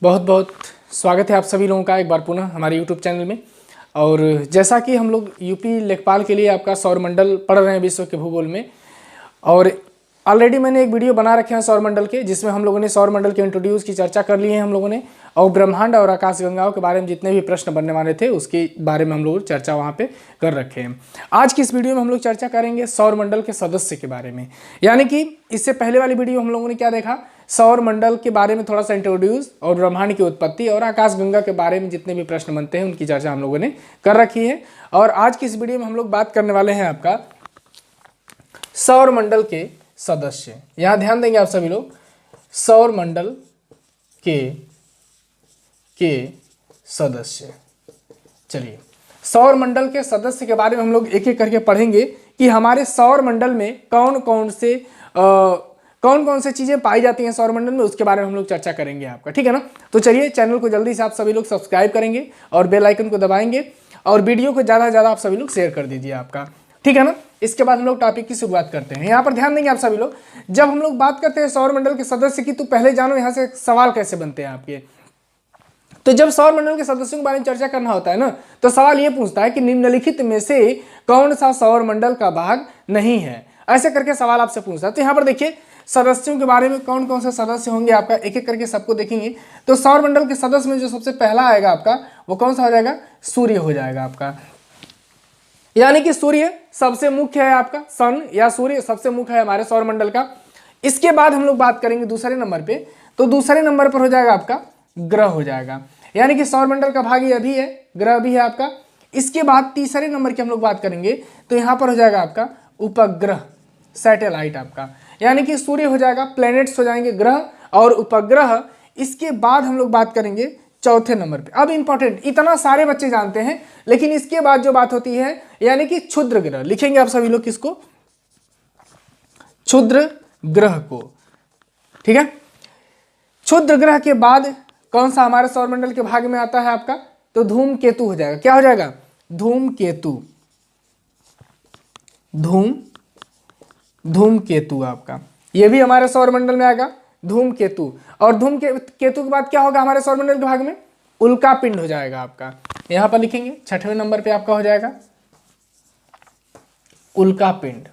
बहुत बहुत स्वागत है आप सभी लोगों का एक बार पुनः हमारे YouTube चैनल में। और जैसा कि हम लोग यूपी लेखपाल के लिए आपका सौरमंडल पढ़ रहे हैं विश्व के भूगोल में, और ऑलरेडी मैंने एक वीडियो बना रखे हैं सौरमंडल के, जिसमें हम लोगों ने सौरमंडल के इंट्रोड्यूस की चर्चा कर ली है हम लोगों ने, और ब्रह्मांड और आकाशगंगाओं के बारे में जितने भी प्रश्न बनने वाले थे उसके बारे में हम लोग चर्चा वहाँ पे कर रखे हैं। आज की इस वीडियो में हम लोग चर्चा करेंगे सौरमंडल के सदस्य के बारे में। यानी कि इससे पहले वाली वीडियो हम लोगों ने क्या देखा, सौरमंडल के बारे में थोड़ा सा इंट्रोड्यूस, और ब्रह्मांड की उत्पत्ति और आकाशगंगा के बारे में जितने भी प्रश्न बनते हैं उनकी चर्चा हम लोगों ने कर रखी है। और आज की इस वीडियो में हम लोग बात करने वाले हैं आपका सौरमंडल के सदस्य। यहां ध्यान देंगे आप सभी लोग, सौरमंडल के सदस्य। चलिए, सौरमंडल के सदस्य के बारे में हम लोग एक एक करके पढ़ेंगे कि हमारे सौरमंडल में कौन कौन से चीजें पाई जाती हैं सौरमंडल में, उसके बारे में हम लोग चर्चा करेंगे आपका। ठीक है ना। तो चलिए, चैनल को जल्दी से आप सभी लोग सब्सक्राइब करेंगे और बेल आइकन को दबाएंगे, और वीडियो को ज़्यादा से ज़्यादा आप सभी लोग शेयर कर दीजिए आपका। ठीक है ना। इसके बाद हम लोग टॉपिक की शुरुआत करते हैं। यहाँ पर ध्यान देंगे आप सभी लोग, जब हम लोग बात करते हैं सौरमंडल के सदस्य की, तो पहले जानो यहाँ से सवाल कैसे बनते हैं आपके। तो जब सौरमंडल के सदस्यों के बारे में चर्चा करना होता है ना, तो सवाल ये पूछता है कि निम्नलिखित में से कौन सा सौरमंडल का भाग नहीं है। ऐसे करके सवाल आपसे पूछता है। तो यहाँ पर देखिए, सदस्यों के बारे में कौन कौन से सदस्य होंगे आपका, एक एक करके सबको देखेंगे। तो सौरमंडल के सदस्य में जो सबसे पहला आएगा आपका, वो कौन सा हो जाएगा, सूर्य हो जाएगा आपका। यानी कि सूर्य सबसे मुख्य है आपका, सन या सूर्य सबसे मुख्य है हमारे सौरमंडल का। इसके बाद हम लोग बात करेंगे दूसरे नंबर पे, तो दूसरे नंबर पर हो जाएगा आपका ग्रह हो जाएगा। यानी कि सौरमंडल का भाग ये भी है, ग्रह भी है आपका। इसके बाद तीसरे नंबर की हम लोग बात करेंगे, तो यहाँ पर हो जाएगा आपका उपग्रह, सैटेलाइट आपका। यानी कि सूर्य हो जाएगा, प्लैनेट्स हो जाएंगे, ग्रह और उपग्रह। इसके बाद हम लोग बात करेंगे चौथे नंबर पे। अब इंपॉर्टेंट, इतना सारे बच्चे जानते हैं, लेकिन इसके बाद जो बात होती है, यानी कि क्षुद्र ग्रह। लिखेंगे आप सभी लोग किसको, क्षुद्र ग्रह को। ठीक है। क्षुद्र ग्रह के बाद कौन सा हमारे सौरमंडल के भाग में आता है आपका, तो धूमकेतु हो जाएगा। क्या हो जाएगा, धूमकेतु। धूमकेतु आपका, ये भी हमारे सौरमंडल में आएगा, धूमकेतु। और धूमकेतु के बाद क्या होगा हमारे सौरमंडल के भाग में, उल्कापिंड हो जाएगा आपका। यहां पर लिखेंगे छठवें नंबर पे आपका हो जाएगा उल्कापिंड।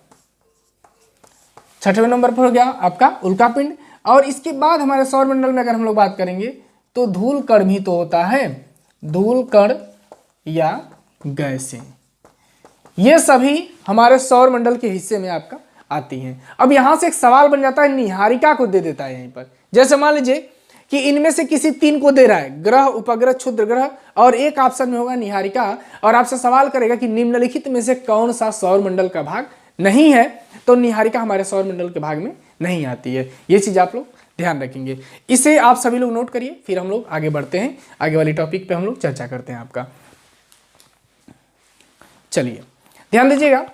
छठवें नंबर पर हो गया आपका उल्कापिंड। और इसके बाद हमारे सौरमंडल में अगर हम लोग बात करेंगे, तो धूलकण भी तो होता है, धूलकण या गैसें, ये सभी हमारे सौरमंडल के हिस्से में आपका आती हैं। अब यहां से एक सवाल बन जाता है, निहारिका को दे देता है यहीं पर। जैसे मान लीजिए कि इनमें से किसी तीन को दे रहा है, ग्रह, उपग्रह, क्षुद्र ग्रह, और एक ऑप्शन में होगा निहारिका, और आपसे सवाल करेगा कि निम्नलिखित में से कौन सा सौरमंडल का भाग नहीं है, तो निहारिका हमारे सौरमंडल के भाग में नहीं आती है। ये चीज आप लोग ध्यान रखेंगे, इसे आप सभी लोग नोट करिए। फिर हम लोग आगे बढ़ते हैं, आगे वाली टॉपिक पे हम लोग चर्चा करते हैं आपका। चलिए ध्यान दीजिएगा,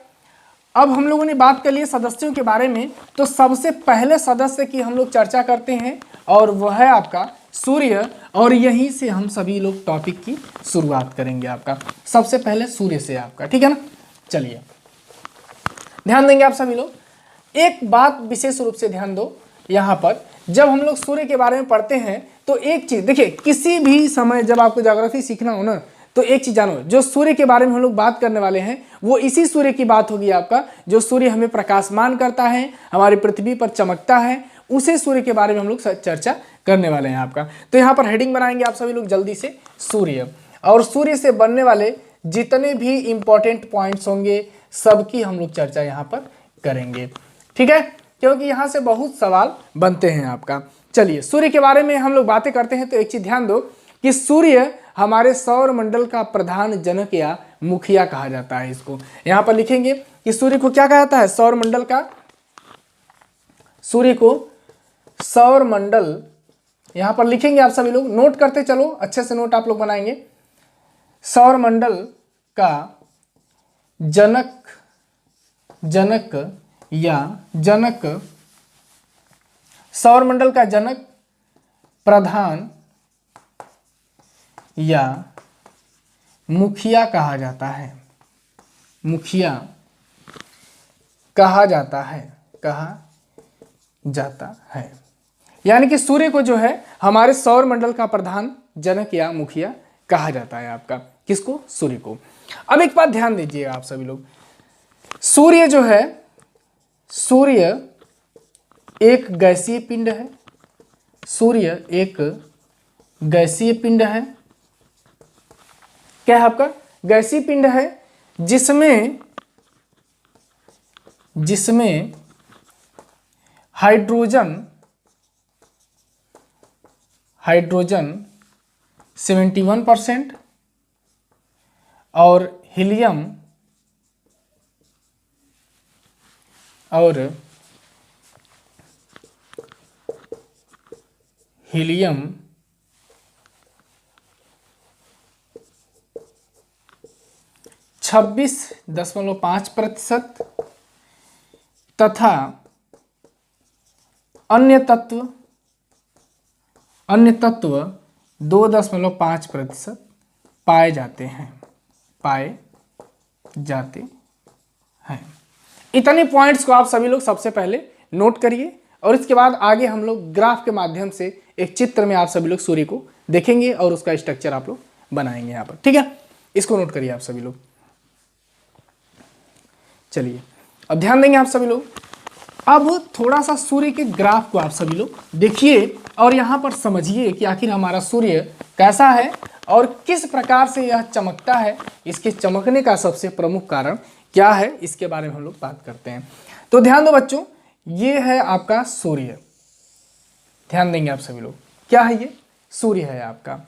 अब हम लोगों ने बात कर ली सदस्यों के बारे में, तो सबसे पहले सदस्य की हम लोग चर्चा करते हैं, और वह है आपका सूर्य। और यहीं से हम सभी लोग टॉपिक की शुरुआत करेंगे आपका, सबसे पहले सूर्य से आपका। ठीक है ना। चलिए ध्यान देंगे आप सभी लोग, एक बात विशेष रूप से ध्यान दो। यहाँ पर जब हम लोग सूर्य के बारे में पढ़ते हैं, तो एक चीज देखिए, किसी भी समय जब आपको ज्योग्राफी सीखना हो ना, तो एक चीज जानो, जो सूर्य के बारे में हम लोग बात करने वाले हैं, वो इसी सूर्य की बात होगी आपका, जो सूर्य हमें प्रकाशमान करता है, हमारी पृथ्वी पर चमकता है, उसी सूर्य के बारे में हम लोग चर्चा करने वाले हैं आपका। तो यहाँ पर हेडिंग बनाएंगे आप सभी लोग जल्दी से, सूर्य। और सूर्य से बनने वाले जितने भी इंपॉर्टेंट पॉइंट्स होंगे, सबकी हम लोग चर्चा यहाँ पर करेंगे। ठीक है, क्योंकि यहाँ से बहुत सवाल बनते हैं आपका। चलिए, सूर्य के बारे में हम लोग बातें करते हैं, तो एक चीज ध्यान दो कि सूर्य हमारे सौरमंडल का प्रधान जनक या मुखिया कहा जाता है इसको। यहां पर लिखेंगे कि सूर्य को क्या कहा जाता है, सौरमंडल का, सूर्य को सौरमंडल, यहां पर लिखेंगे आप सभी लोग, नोट करते चलो, अच्छे से नोट आप लोग बनाएंगे। सौरमंडल का जनक या जनक, सौरमंडल का जनक, प्रधान या मुखिया कहा जाता है, मुखिया कहा जाता है, कहा जाता है। यानी कि सूर्य को जो है हमारे सौर मंडल का प्रधान जनक या मुखिया कहा जाता है आपका। किसको? सूर्य को। अब एक बात ध्यान दीजिएगा आप सभी लोग, सूर्य जो है, सूर्य एक गैसीय पिंड है। सूर्य एक गैसीय पिंड है। क्या है आपका? गैसीय पिंड है, जिसमें हाइड्रोजन 71% और हीलियम 26.5% तथा अन्य तत्व 2.5% पाए जाते हैं। इतने पॉइंट्स को आप सभी लोग सबसे पहले नोट करिए और इसके बाद आगे हम लोग ग्राफ के माध्यम से एक चित्र में आप सभी लोग सूर्य को देखेंगे और उसका स्ट्रक्चर आप लोग बनाएंगे यहाँ पर। ठीक है, इसको नोट करिए आप सभी लोग। चलिए अब ध्यान देंगे आप सभी लोग। अब थोड़ा सा सूर्य के ग्राफ को आप सभी लोग देखिए और यहाँ पर समझिए कि आखिर हमारा सूर्य कैसा है और किस प्रकार से यह चमकता है। इसके चमकने का सबसे प्रमुख कारण क्या है, इसके बारे में हम लोग बात करते हैं। तो ध्यान दो बच्चों, ये है आपका सूर्य। ध्यान देंगे आप सभी लोग, क्या है ये? सूर्य है आपका।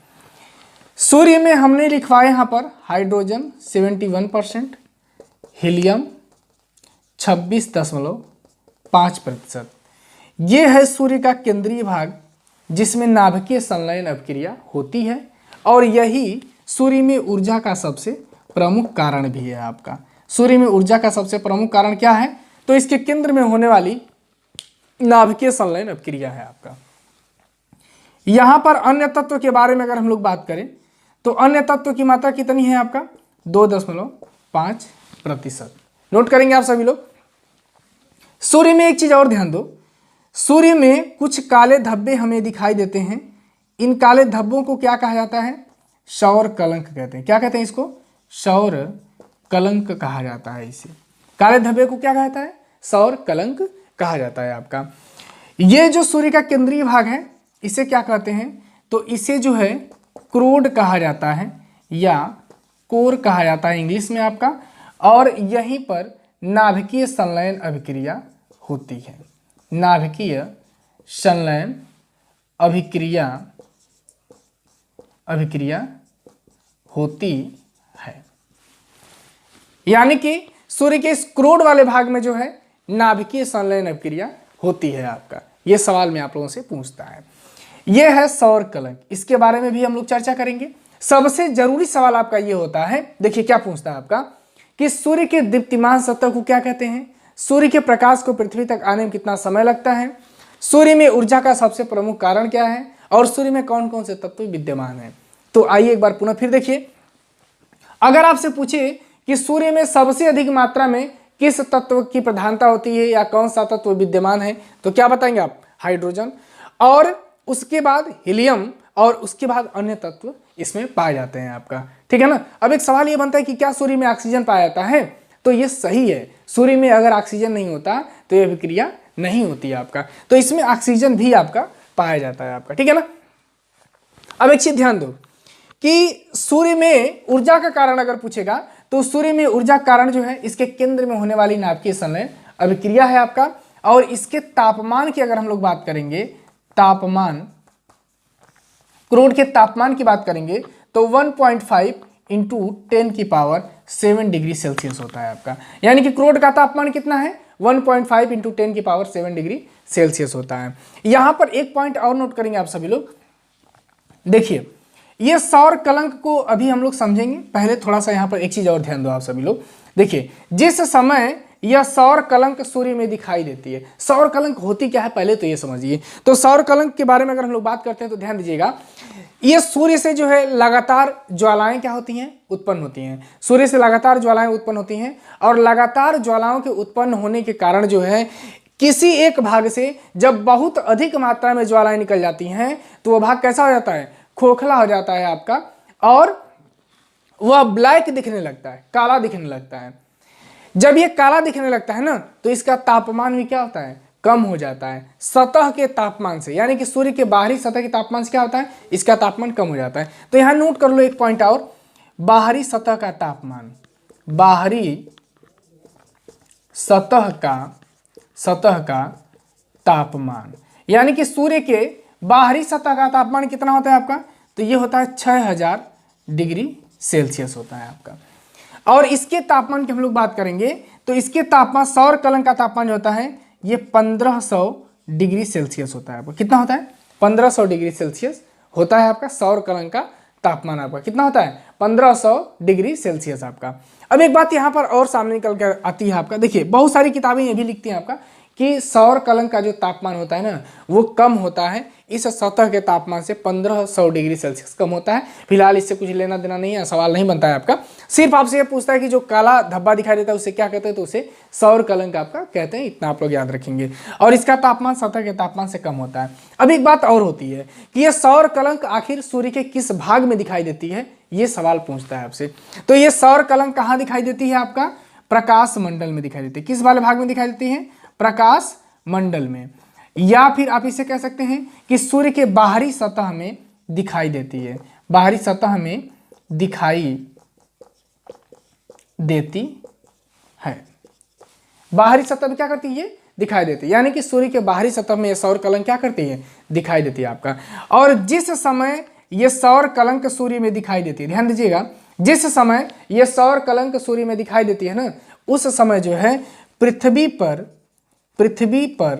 सूर्य में हमने लिखवाया यहाँ पर हाइड्रोजन 71%, हीलियम 26.5%। ये है सूर्य का केंद्रीय भाग जिसमें नाभिकीय संलयन अभिक्रिया होती है और यही सूर्य में ऊर्जा का सबसे प्रमुख कारण भी है आपका। सूर्य में ऊर्जा का सबसे प्रमुख कारण क्या है? तो इसके केंद्र में होने वाली नाभिकीय संलयन अभिक्रिया है आपका। यहां पर अन्य तत्व के बारे में अगर हम लोग बात करें तो अन्य तत्व की मात्रा कितनी है आपका? 2.5%। नोट करेंगे आप सभी लोग। सूर्य में एक चीज और ध्यान दो, सूर्य में कुछ काले धब्बे हमें दिखाई देते हैं। इन काले धब्बों को क्या कहा जाता है? सौर कलंक कहते हैं। क्या कहते हैं इसको? सौर कलंक कहा जाता है। इसे काले धब्बे को क्या कहता है? सौर कलंक कहा जाता है आपका। ये जो सूर्य का केंद्रीय भाग है इसे क्या कहते हैं? तो इसे जो है क्रोड कहा जाता है या कोर कहा जाता है इंग्लिश में आपका। और यहीं पर नाभिकीय संलयन अभिक्रिया होती है। नाभिकीय संलयन अभिक्रिया होती है। यानी कि सूर्य के इस क्रोड वाले भाग में जो है नाभिकीय संलयन अभिक्रिया होती है आपका। यह सवाल में आप लोगों से पूछता है। यह है सौर कलंक, इसके बारे में भी हम लोग चर्चा करेंगे। सबसे जरूरी सवाल आपका यह होता है, देखिए क्या पूछता है आपका कि सूर्य के दीप्तिमान सतह को क्या कहते हैं? सूर्य के प्रकाश को पृथ्वी तक आने में कितना समय लगता है? सूर्य में ऊर्जा का सबसे प्रमुख कारण क्या है? और सूर्य में कौन कौन से तत्व विद्यमान हैं? तो आइए एक बार पुनः फिर देखिए। अगर आपसे पूछे कि सूर्य में सबसे अधिक मात्रा में किस तत्व की प्रधानता होती है या कौन सा तत्व विद्यमान है, तो क्या बताएंगे आप? हाइड्रोजन, और उसके बाद हीलियम, और उसके बाद अन्य तत्व इसमें पाए जाते हैं आपका। ठीक है ना। अब एक सवाल ये बनता है कि क्या सूर्य में ऑक्सीजन पाया जाता है? तो ये सही है। सूर्य में अगर ऑक्सीजन नहीं होता तो यह अभिक्रिया नहीं होती है आपका। तो इसमें ऑक्सीजन भी आपका पाया जाता है आपका। ठीक है ना। अब एक चीज ध्यान दो कि सूर्य में ऊर्जा का कारण अगर पूछेगा तो सूर्य में ऊर्जा का कारण जो है इसके केंद्र में होने वाली नाभिकीय संलयन अभिक्रिया है आपका। और इसके तापमान की अगर हम लोग बात करेंगे, तापमान, क्रोड के तापमान की बात करेंगे तो 1.5 इंटू 10⁷ डिग्री सेल्सियस होता है आपका। यानी कि क्रोड का तापमान कितना है? 1.5 इंटू 10⁷ डिग्री सेल्सियस होता है। यहां पर एक पॉइंट और नोट करेंगे आप सभी लोग। देखिए ये सौर कलंक को अभी हम लोग समझेंगे, पहले थोड़ा सा यहाँ पर एक चीज और ध्यान दो आप सभी लोग। देखिए जिस समय यह सौर कलंक सूर्य में दिखाई देती है, सौर कलंक होती क्या है पहले तो ये समझिए। तो सौर कलंक के बारे में अगर हम लोग बात करते हैं तो ध्यान दीजिएगा, ये सूर्य से जो है लगातार ज्वालाएं क्या होती हैं? उत्पन्न होती हैं। सूर्य से लगातार ज्वालाएं उत्पन्न होती हैं और लगातार ज्वालाओं के उत्पन्न होने के कारण जो है किसी एक भाग से जब बहुत अधिक मात्रा में ज्वालाएं निकल जाती हैं तो वह भाग कैसा हो जाता है, खोखला हो जाता है आपका, और वह ब्लैक दिखने लगता है, काला दिखने लगता है। जब ये काला दिखने लगता है ना तो इसका तापमान भी क्या होता है, कम हो जाता है सतह के तापमान से, यानी कि सूर्य के बाहरी सतह के तापमान से क्या होता है, इसका तापमान कम हो जाता है। तो यहां नोट कर लो एक पॉइंट और, बाहरी सतह का तापमान, बाहरी सतह का तापमान, यानी कि सूर्य के बाहरी सतह का तापमान कितना होता है आपका, तो ये होता है 6000 डिग्री सेल्सियस होता है आपका। और इसके तापमान की हम लोग बात करेंगे तो इसके तापमान, सौर कलंक का तापमान जो होता है ये 1500 डिग्री सेल्सियस होता है आपका। कितना होता है, 1500 डिग्री सेल्सियस होता है आपका सौर कलंक का तापमान। आपका कितना होता है, 1500 डिग्री सेल्सियस आपका। अब एक बात यहाँ पर और सामने निकल कर आती है आपका, देखिए बहुत सारी किताबें ये भी लिखती हैं आपका कि सौर कलंक का जो तापमान होता है ना वो कम होता है इस सतह के तापमान से, 1500 डिग्री सेल्सियस कम होता है। फिलहाल इससे कुछ लेना देना नहीं है, सवाल नहीं बनता है आपका। सिर्फ आपसे ये पूछता है कि जो काला धब्बा दिखाई देता है उसे क्या कहते हैं, तो उसे सौर कलंक आपका कहते हैं, इतना आप लोग याद रखेंगे। और इसका तापमान सतह के तापमान से कम होता है। अब एक बात और होती है कि ये सौर कलंक आखिर सूर्य के किस भाग में दिखाई देती है, ये सवाल पूछता है आपसे। तो ये सौर कलंक कहाँ दिखाई देती है आपका, प्रकाश मंडल में दिखाई देती है। किस वाले भाग में दिखाई देती है, प्रकाश मंडल में, या फिर आप इसे कह सकते हैं कि सूर्य के बाहरी सतह में दिखाई देती है, बाहरी सतह में दिखाई देती है। बाहरी सतह में क्या करती है, दिखाई देती है, यानी कि सूर्य के बाहरी सतह में सौर कलंक क्या करती है, दिखाई देती है आपका। और जिस समय ये सौर कलंक सूर्य में दिखाई देती है, ध्यान दीजिएगा, जिस समय ये सौर कलंक सूर्य में दिखाई देती है ना उस समय जो है पृथ्वी पर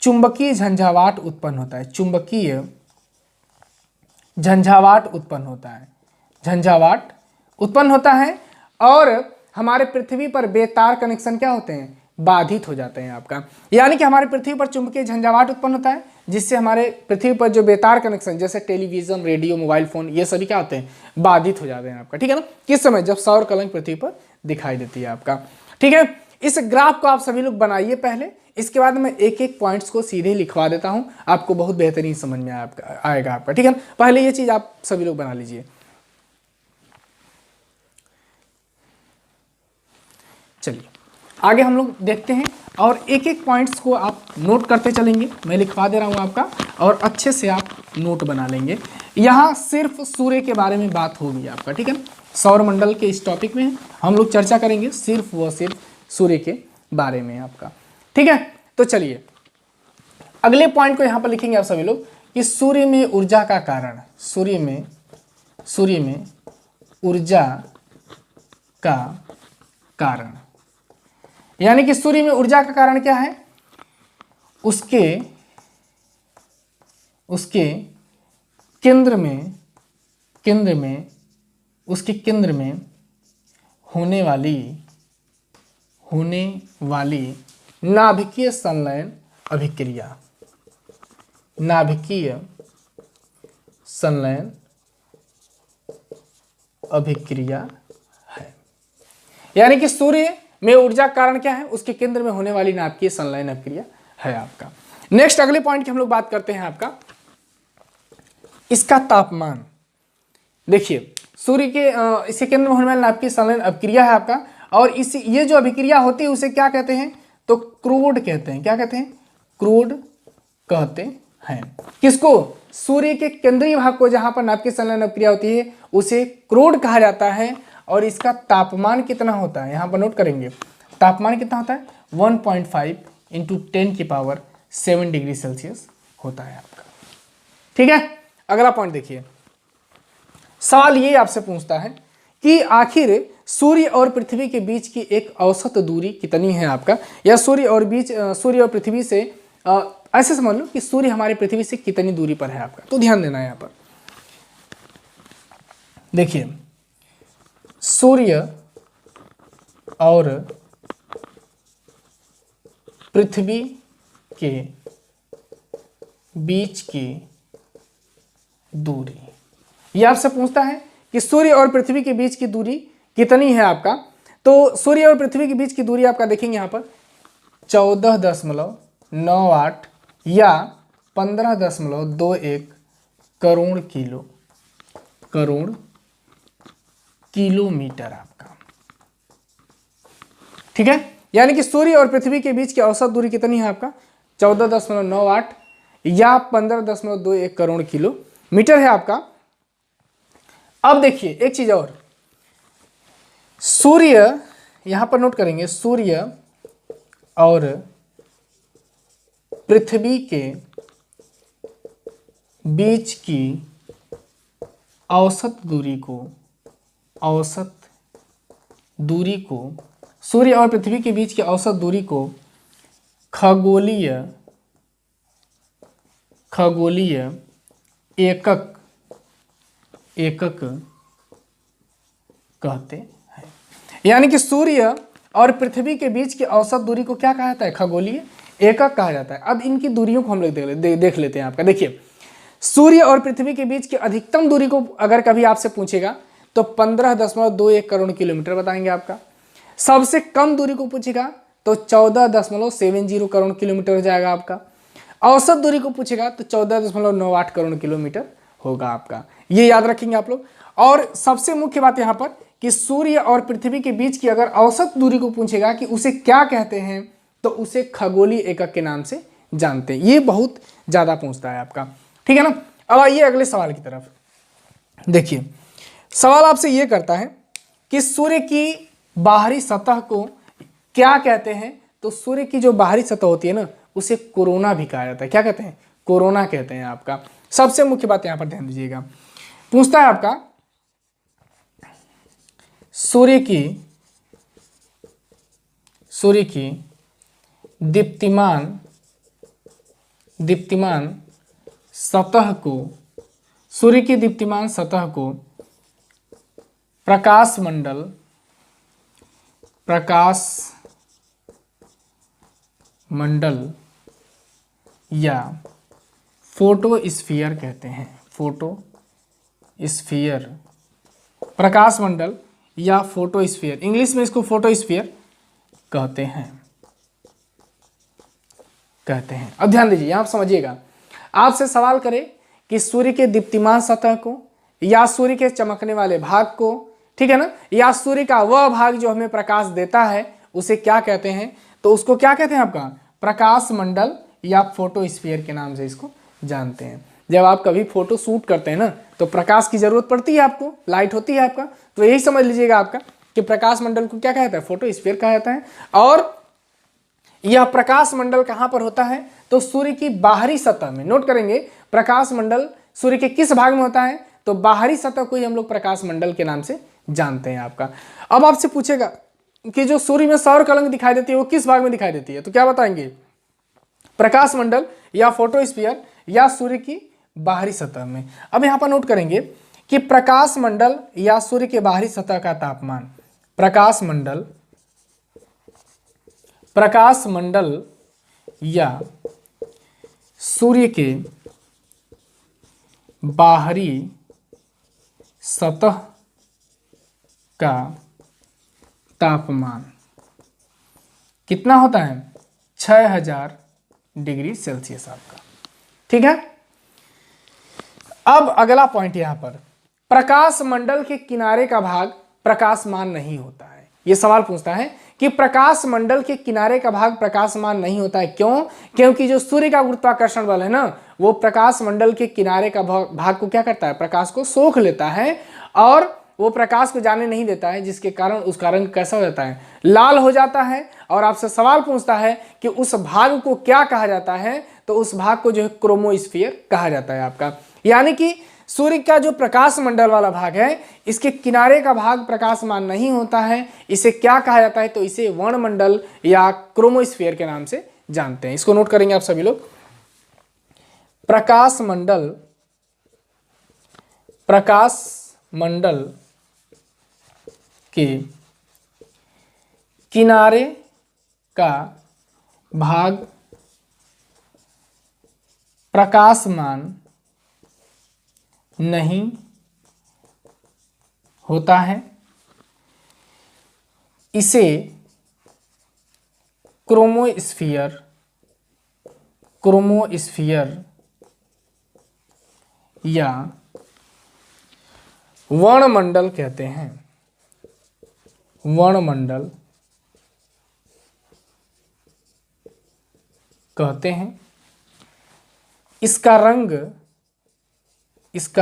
चुंबकीय झंझावात उत्पन्न होता है, चुंबकीय झंझावात उत्पन्न होता है, झंझावात उत्पन्न होता है। और हमारे पृथ्वी पर बेतार कनेक्शन क्या होते हैं, बाधित हो जाते हैं आपका। यानी कि हमारे पृथ्वी पर चुंबकीय झंझावात उत्पन्न होता है जिससे हमारे पृथ्वी पर जो बेतार कनेक्शन जैसे टेलीविजन, रेडियो, मोबाइल फोन, ये सभी क्या होते हैं, बाधित हो जाते हैं आपका। ठीक है ना, किस समय, जब सौर कलंक पृथ्वी पर दिखाई देती है आपका। ठीक है, इस ग्राफ को आप सभी लोग बनाइए पहले, इसके बाद मैं एक एक पॉइंट्स को सीधे लिखवा देता हूं, आपको बहुत बेहतरीन समझ में आएगा आपका। ठीक है ना, पहले ये चीज आप सभी लोग बना लीजिए। चलिए आगे हम लोग देखते हैं और एक एक पॉइंट्स को आप नोट करते चलेंगे, मैं लिखवा दे रहा हूं आपका, और अच्छे से आप नोट बना लेंगे। यहाँ सिर्फ सूर्य के बारे में बात होगी आपका। ठीक है, सौर मंडल के इस टॉपिक में हम लोग चर्चा करेंगे सिर्फ व सिर्फ सूर्य के बारे में आपका। ठीक है, तो चलिए अगले पॉइंट को यहाँ पर लिखेंगे आप सभी लोग कि सूर्य में ऊर्जा का कारण, सूर्य में ऊर्जा का कारण, यानी कि सूर्य में ऊर्जा का कारण क्या है, उसके केंद्र में होने वाली नाभिकीय संलयन अभिक्रिया, नाभिकीय संलयन अभिक्रिया है। यानी कि सूर्य में ऊर्जा का कारण क्या है, उसके केंद्र में होने वाली नाभिकीय संलयन अभिक्रिया है आपका। नेक्स्ट अगले पॉइंट की हम लोग बात करते हैं आपका, इसका तापमान। देखिए सूर्य के इसके केंद्र में होने वाली नाभिकीय संलयन अभिक्रिया है आपका, और ये जो अभिक्रिया होती है उसे क्या कहते हैं, तो क्रूड कहते हैं। क्या कहते हैं, क्रूड कहते हैं। किसको, सूर्य के केंद्रीय भाग को जहां पर नाभिकीय संलयन अभिक्रिया होती है उसे क्रूड कहा जाता है। और इसका तापमान कितना होता है, यहां पर नोट करेंगे, तापमान कितना होता है, 1.5 × 10⁷ डिग्री सेल्सियस होता है आपका। ठीक है, अगला पॉइंट देखिए, सवाल ये आपसे पूछता है कि आखिर सूर्य और पृथ्वी के बीच की एक औसत दूरी कितनी है आपका, या सूर्य और पृथ्वी से ऐसे समझ लो कि सूर्य हमारी पृथ्वी से कितनी दूरी पर है आपका। तो ध्यान देना है यहाँ पर, देखिए सूर्य और पृथ्वी के बीच की दूरी, यह आपसे पूछता है कि सूर्य और पृथ्वी के बीच की दूरी कितनी है आपका। तो सूर्य और पृथ्वी के बीच की दूरी आपका देखेंगे यहाँ पर 14.98 या 15.21 करोड़ किलोमीटर आपका। ठीक है, यानी कि सूर्य और पृथ्वी के बीच की औसत दूरी कितनी है आपका? 14.98 या 15.21 करोड़ किलोमीटर है आपका। अब देखिए एक चीज और, सूर्य, यहां पर नोट करेंगे, सूर्य और पृथ्वी के बीच की औसत दूरी को सूर्य और पृथ्वी के बीच की औसत दूरी को खगोलीय एकक कहते हैं। यानी कि सूर्य और पृथ्वी के बीच की औसत दूरी को क्या कहा जाता है? खगोलीय एकक कहा जाता है। अब इनकी दूरियों को हम लोग देख लेते हैं आपका। देखिए, सूर्य और पृथ्वी के बीच की अधिकतम दूरी को अगर कभी आपसे पूछेगा तो 15.21 करोड़ किलोमीटर बताएंगे आपका। सबसे कम दूरी को पूछेगा तो 14.70 करोड़ किलोमीटर हो जाएगा आपका। औसत दूरी को पूछेगा तो 14.98 करोड़ किलोमीटर होगा आपका। ये याद रखेंगे आप लोग। और सबसे मुख्य बात यहाँ पर कि सूर्य और पृथ्वी के बीच की अगर औसत दूरी को पूछेगा कि उसे क्या कहते हैं तो उसे खगोलीय एकक के नाम से जानते हैं। ये बहुत ज्यादा पूछता है आपका। ठीक है ना। अब आइए अगले सवाल की तरफ। देखिए, सवाल आपसे ये करता है कि सूर्य की बाहरी सतह को क्या कहते हैं? तो सूर्य की जो बाहरी सतह होती है ना, उसे कोरोना भी कहा जाता है। क्या कहते हैं? कोरोना कहते हैं आपका। सबसे मुख्य बात यहां पर ध्यान दीजिएगा, पूछता है आपका सूर्य की दीप्तिमान सतह को, सूर्य की दीप्तिमान सतह को प्रकाश मंडल या फोटोस्फीयर कहते हैं। फोटोस्फीयर, प्रकाश मंडल या फोटोस्फीयर, इंग्लिश में इसको फोटोस्फीयर कहते हैं। अब ध्यान दीजिए, यहां आप समझिएगा, आपसे सवाल करे कि सूर्य के दीप्तिमान सतह को या सूर्य के चमकने वाले भाग को, ठीक है ना, या सूर्य का वह भाग जो हमें प्रकाश देता है उसे क्या कहते हैं? तो उसको क्या कहते हैं आपका? प्रकाश मंडल या फोटोस्फीयर के नाम से इसको जानते हैं। जब आप कभी फोटो शूट करते हैं ना तो प्रकाश की जरूरत पड़ती है आपको, लाइट होती है आपका, तो यही समझ लीजिएगा आपका कि प्रकाश मंडल को क्या कहता है? फोटोस्फीयर कहा जाता है। और यह प्रकाश मंडल कहां पर होता है? तो सूर्य की बाहरी सतह में। नोट करेंगे, प्रकाश मंडल सूर्य के किस भाग में होता है? तो बाहरी सतह को ही हम लोग प्रकाश मंडल के नाम से जानते हैं आपका। अब आपसे पूछेगा कि जो सूर्य में सौर कलंक दिखाई देती है वो किस भाग में दिखाई देती है? तो क्या बताएंगे? प्रकाश मंडल या फोटोस्फीयर या सूर्य की बाहरी सतह में। अब यहां पर नोट करेंगे कि प्रकाश मंडल या सूर्य के बाहरी सतह का तापमान, प्रकाश मंडल या सूर्य के बाहरी सतह का तापमान कितना होता है? 6000 डिग्री सेल्सियस आपका। ठीक है। अब अगला पॉइंट यहां पर, प्रकाश मंडल के किनारे का भाग प्रकाशमान नहीं होता है। यह सवाल पूछता है कि प्रकाश मंडल के किनारे का भाग प्रकाशमान नहीं होता है। क्यों? क्योंकि जो सूर्य का गुरुत्वाकर्षण बल है ना, वो प्रकाश मंडल के किनारे का भाग को क्या करता है? प्रकाश को सोख लेता है और वो प्रकाश को जाने नहीं देता है, जिसके कारण उसका रंग कैसा हो जाता है? लाल हो जाता है। और आपसे सवाल पूछता है कि उस भाग को क्या कहा जाता है? तो उस भाग को जो है क्रोमोस्फीयर कहा जाता है आपका। यानी कि सूर्य का जो प्रकाश मंडल वाला भाग है, इसके किनारे का भाग प्रकाशमान नहीं होता है। इसे क्या कहा जाता है? तो इसे वर्णमंडल या क्रोमोस्फीयर के नाम से जानते हैं। इसको नोट करेंगे आप सभी लोग। प्रकाश मंडल के किनारे का भाग प्रकाशमान नहीं होता है। इसे क्रोमोस्फीयर, क्रोमोस्फीयर या वर्णमंडल कहते हैं। वर्णमंडल कहते हैं। इसका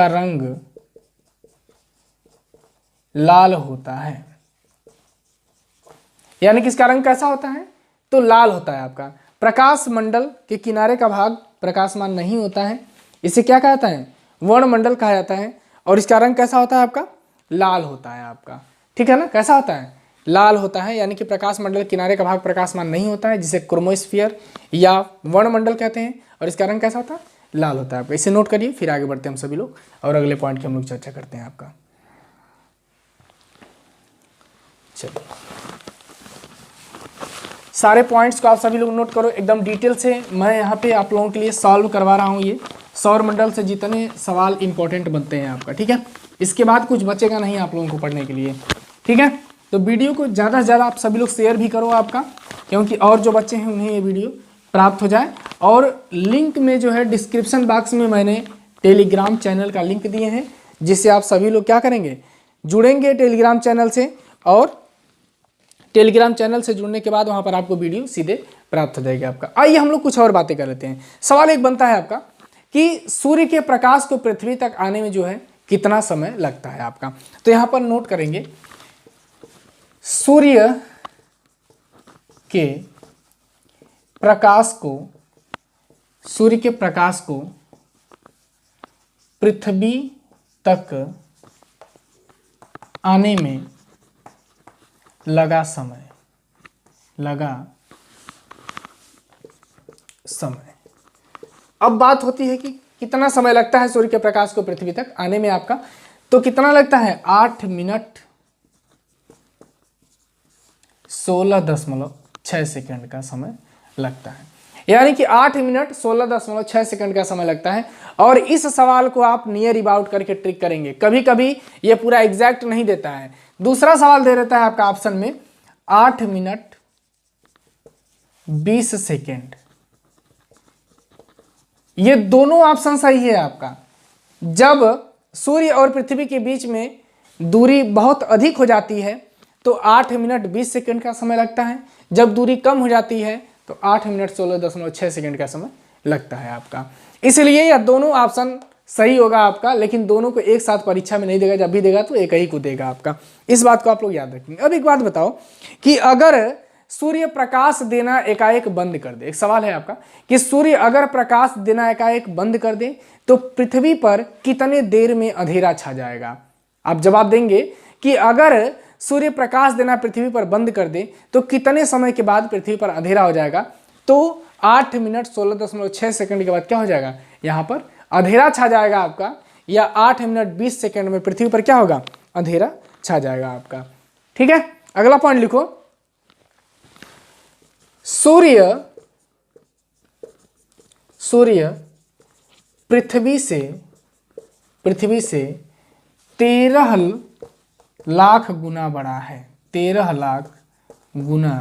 रंग लाल होता है। यानी कि इसका रंग कैसा होता है? तो लाल होता है आपका। प्रकाश मंडल के किनारे का भाग प्रकाशमान नहीं होता है, इसे क्या कहता है? वर्णमंडल कहा जाता है। और इसका रंग कैसा होता है आपका? लाल होता है आपका। ठीक है ना? कैसा होता है? लाल होता है। यानी कि प्रकाश मंडल किनारे का भाग प्रकाशमान नहीं होता है, जिसे क्रोमोस्फीयर या वर्णमंडल कहते हैं। और इसका रंग कैसा होता है? लाल होता है आपका। इसे नोट करिए, फिर आगे बढ़ते हैं हम सभी लोग और अगले पॉइंट की हम लोग चर्चा करते हैं आपका। चलिए, सारे पॉइंट्स को आप सभी लोग नोट करो एकदम डिटेल से। मैं यहाँ पे आप लोगों के लिए सॉल्व करवा रहा हूँ। ये सौर मंडल से जितने सवाल इंपॉर्टेंट बनते हैं आपका, ठीक है। इसके बाद कुछ बचेगा नहीं आप लोगों को पढ़ने के लिए, ठीक है। तो वीडियो को ज़्यादा से ज़्यादा आप सभी लोग शेयर भी करो आपका, क्योंकि और जो बच्चे हैं उन्हें ये वीडियो प्राप्त हो जाए। और लिंक में जो है डिस्क्रिप्शन बॉक्स में मैंने टेलीग्राम चैनल का लिंक दिए हैं, जिससे आप सभी लोग क्या करेंगे? जुड़ेंगे टेलीग्राम चैनल से। और टेलीग्राम चैनल से जुड़ने के बाद वहाँ पर आपको वीडियो सीधे प्राप्त हो जाएगी आपका। आइए हम लोग कुछ और बातें कर लेते हैं। सवाल एक बनता है आपका कि सूर्य के प्रकाश को पृथ्वी तक आने में जो है कितना समय लगता है आपका। तो यहाँ पर नोट करेंगे, सूर्य के प्रकाश को पृथ्वी तक आने में लगा समय। अब बात होती है कि कितना समय लगता है सूर्य के प्रकाश को पृथ्वी तक आने में आपका। तो कितना लगता है? 8 मिनट 16.6 सेकंड का समय लगता है। यानी कि 8 मिनट 16.6 सेकंड का समय लगता है। और इस सवाल को आप नियर अबाउट करके ट्रिक करेंगे। कभी कभी ये पूरा एग्जैक्ट नहीं देता है। दूसरा सवाल दे देता है आपका ऑप्शन में 8 मिनट 20 सेकेंड। ये दोनों ऑप्शन सही है आपका। जब सूर्य और पृथ्वी के बीच में दूरी बहुत अधिक हो जाती है तो 8 मिनट 20 सेकेंड का समय लगता है। जब दूरी कम हो जाती है तो 8 मिनट 16.6 सेकेंड का समय लगता है आपका। इसलिए यह दोनों ऑप्शन सही होगा आपका, लेकिन दोनों को एक साथ परीक्षा में नहीं देगा। जब भी देगा तो एक ही को देगा आपका। इस बात को आप लोग याद रखेंगे। अब एक बात बताओ कि अगर सूर्य प्रकाश देना एकाएक बंद कर दे, एक सवाल है आपका कि सूर्य अगर प्रकाश देना एकाएक बंद कर दे तो पृथ्वी पर कितने देर में अंधेरा छा जाएगा? आप जवाब देंगे कि अगर सूर्य प्रकाश देना पृथ्वी पर बंद कर दे तो कितने समय के बाद पृथ्वी पर अंधेरा हो जाएगा? तो 8 मिनट 16.6 सेकंड के बाद क्या हो जाएगा? यहाँ पर अंधेरा छा जाएगा आपका। या 8 मिनट 20 सेकंड में पृथ्वी पर क्या होगा? अंधेरा छा जाएगा आपका। ठीक है, अगला पॉइंट लिखो। सूर्य पृथ्वी से 13 लाख गुना बड़ा है। 13 लाख गुना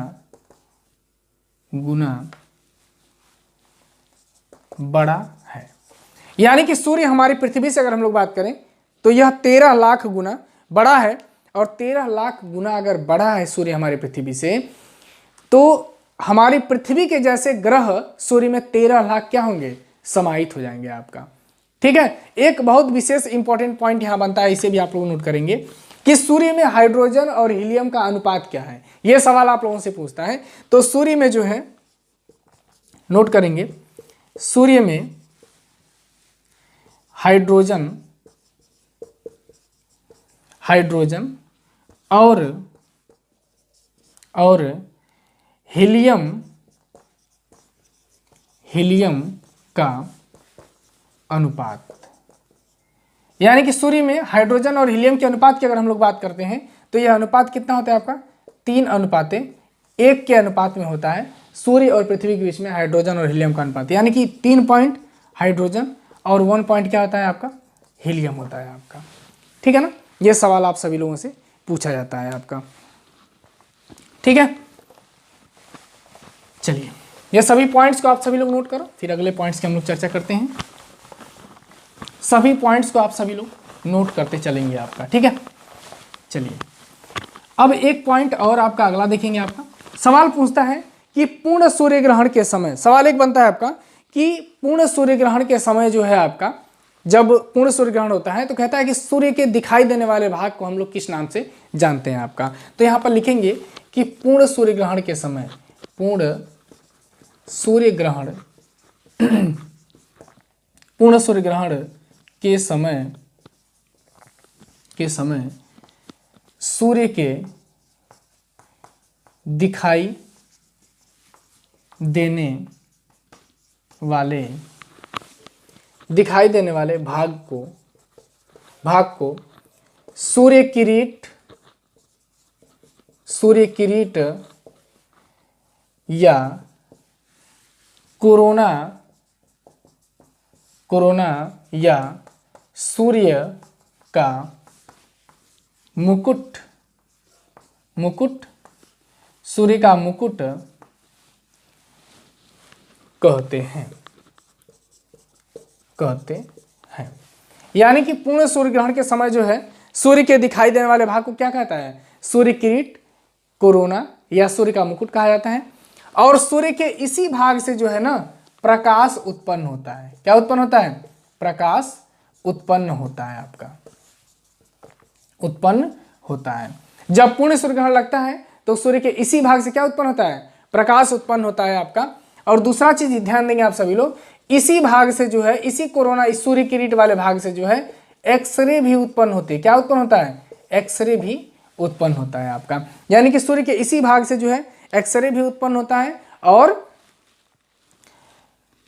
बड़ा है। यानी कि सूर्य हमारी पृथ्वी से अगर हम लोग बात करें तो यह 13 लाख गुना बड़ा है। और 13 लाख गुना अगर बड़ा है सूर्य हमारी पृथ्वी से, तो हमारी पृथ्वी के जैसे ग्रह सूर्य में 13 लाख क्या होंगे? समाहित हो जाएंगे आपका। ठीक है, एक बहुत विशेष इंपॉर्टेंट पॉइंट यहां बनता है, इसे भी आप लोग नोट करेंगे कि सूर्य में हाइड्रोजन और हीलियम का अनुपात क्या है। यह सवाल आप लोगों से पूछता है। तो सूर्य में जो है, नोट करेंगे, सूर्य में हाइड्रोजन और हीलियम का अनुपात, यानी कि सूर्य में हाइड्रोजन और हीलियम के अनुपात की अगर हम लोग बात करते हैं तो यह अनुपात कितना होता है आपका? 3:1 के अनुपात में होता है। सूर्य और पृथ्वी के बीच में हाइड्रोजन और हीलियम का अनुपात, यानी कि 3 पॉइंट हाइड्रोजन और 1 पॉइंट क्या होता है आपका? हीलियम होता है आपका। ठीक है ना, यह सवाल आप सभी लोगों से पूछा जाता है आपका। ठीक है, चलिए ये सभी पॉइंट्स को आप सभी लोग नोट करो, फिर अगले पॉइंट्स की हम लोग चर्चा करते हैं। सभी पॉइंट्स को आप सभी लोग नोट करते चलेंगे आपका, ठीक है। चलिए अब एक पॉइंट और आपका अगला देखेंगे। आपका सवाल पूछता है कि पूर्ण सूर्य ग्रहण के समय, सवाल एक बनता है आपका कि पूर्ण सूर्य ग्रहण के समय जो है आपका, जब पूर्ण सूर्य ग्रहण होता है तो कहता है कि सूर्य के दिखाई देने वाले भाग को हम लोग किस नाम से जानते हैं आपका। तो यहाँ पर लिखेंगे कि पूर्ण सूर्य ग्रहण के समय, पूर्ण सूर्य ग्रहण पूर्ण सूर्य ग्रहण के समय सूर्य के दिखाई देने वाले भाग को सूर्य किरीट या कोरोना या सूर्य का मुकुट सूर्य का मुकुट कहते हैं। यानी कि पूर्ण सूर्य ग्रहण के समय जो है सूर्य के दिखाई देने वाले भाग को क्या कहता है? सूर्य किरीट, कोरोना या सूर्य का मुकुट कहा जाता है। और सूर्य के इसी भाग से जो है ना प्रकाश उत्पन्न होता है। क्या उत्पन्न होता है? प्रकाश उत्पन्न होता है आपका, उत्पन्न होता है। जब पूर्ण सूर्य ग्रहण लगता है तो सूर्य के इसी भाग से क्या उत्पन्न होता है? प्रकाश उत्पन्न होता है आपका। और दूसरा चीज ध्यान देंगे आप सभी लोग, इसी भाग से जो है, इसी कोरोना, इस सूर्य किरीट वाले भाग से जो है एक्सरे भी उत्पन्न होती है। क्या उत्पन्न होता है? एक्सरे भी उत्पन्न होता है आपका। यानी कि सूर्य के इसी भाग से जो है एक्सरे भी उत्पन्न होता है और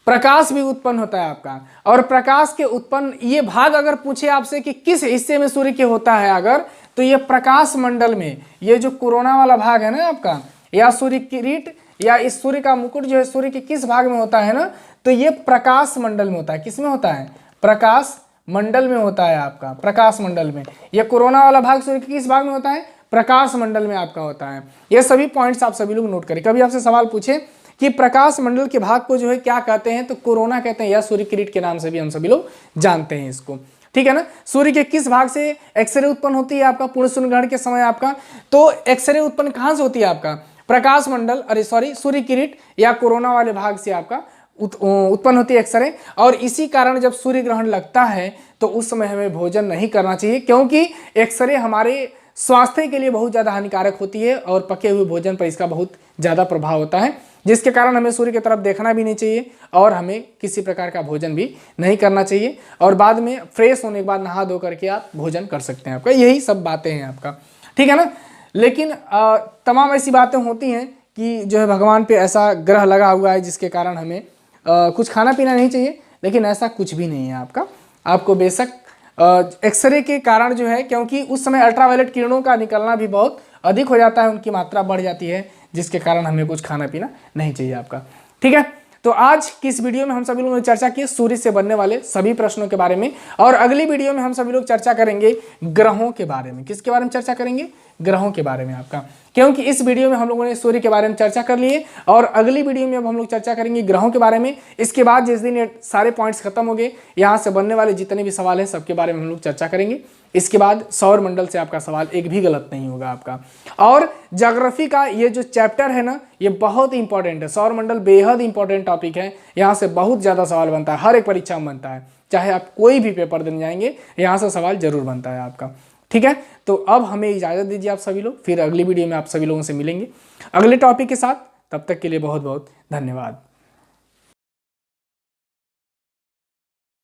प्रकाश भी उत्पन्न होता है आपका। और प्रकाश के उत्पन्न ये भाग अगर पूछे आपसे कि किस हिस्से में सूर्य के होता है अगर, तो ये प्रकाश मंडल में, ये जो कोरोना वाला भाग है ना आपका, या सूर्य किरीट या इस सूर्य का मुकुट जो है सूर्य के किस भाग में होता है ना, तो ये प्रकाश मंडल में होता है। किस में होता है? प्रकाश मंडल में होता है आपका, प्रकाश मंडल में। ये कोरोना वाला भाग सूर्य के किस भाग में होता है? प्रकाश मंडल में आपका होता है। ये सभी पॉइंट्स आप सभी लोग नोट करें। कभी आपसे सवाल पूछे कि प्रकाश मंडल के भाग को जो है क्या कहते हैं, तो कोरोना कहते हैं या सूर्य किरीट के नाम से भी हम सभी लोग जानते हैं इसको, ठीक है ना। सूर्य के किस भाग से एक्सरे उत्पन्न होती है आपका पूर्ण सूर्य ग्रहण के समय आपका? तो एक्सरे उत्पन्न कहां से होती है आपका? प्रकाश मंडल, सूर्य किरीट या कोरोना वाले भाग से आपका उत्पन्न होती है एक्सरे। और इसी कारण जब सूर्य ग्रहण लगता है तो उस समय हमें भोजन नहीं करना चाहिए, क्योंकि एक्सरे हमारे स्वास्थ्य के लिए बहुत ज़्यादा हानिकारक होती है और पके हुए भोजन पर इसका बहुत ज़्यादा प्रभाव होता है, जिसके कारण हमें सूर्य की तरफ देखना भी नहीं चाहिए और हमें किसी प्रकार का भोजन भी नहीं करना चाहिए। और बाद में फ्रेश होने के बाद नहा धो करके आप भोजन कर सकते हैं आपका। यही सब बातें हैं आपका, ठीक है ना। लेकिन तमाम ऐसी बातें होती हैं कि जो है भगवान पे ऐसा ग्रह लगा हुआ है जिसके कारण हमें कुछ खाना पीना नहीं चाहिए, लेकिन ऐसा कुछ भी नहीं है आपका। आपको बेशक एक्सरे के कारण जो है, क्योंकि उस समय अल्ट्रावायलेट किरणों का निकलना भी बहुत अधिक हो जाता है, उनकी मात्रा बढ़ जाती है, जिसके कारण हमें कुछ खाना पीना नहीं चाहिए आपका, ठीक है। तो आज की इस वीडियो में हम सभी लोगों ने चर्चा की सूर्य से बनने वाले सभी प्रश्नों के बारे में। और अगली वीडियो में हम सभी लोग चर्चा करेंगे ग्रहों के बारे में। किसके बारे में चर्चा करेंगे? ग्रहों के बारे में आपका, क्योंकि इस वीडियो में हम लोगों ने सूर्य के बारे में चर्चा कर लिए और अगली वीडियो में अब हम लोग चर्चा करेंगे ग्रहों के बारे में। इसके बाद जिस दिन ये सारे पॉइंट्स खत्म हो गए, यहाँ से बनने वाले जितने भी सवाल हैं सबके बारे में हम लोग चर्चा करेंगे। इसके बाद सौर मंडल से आपका सवाल एक भी गलत नहीं होगा आपका। और ज्योग्राफी का ये जो चैप्टर है ना, ये बहुत इंपॉर्टेंट है। सौर मंडल बेहद इंपॉर्टेंट टॉपिक है, यहाँ से बहुत ज़्यादा सवाल बनता है, हर एक परीक्षा में बनता है, चाहे आप कोई भी पेपर देने जाएंगे यहाँ से सवाल जरूर बनता है आपका, ठीक है। तो अब हमें इजाज़त दीजिए आप सभी लोग, फिर अगली वीडियो में आप सभी लोगों से मिलेंगे अगले टॉपिक के साथ। तब तक के लिए बहुत बहुत धन्यवाद।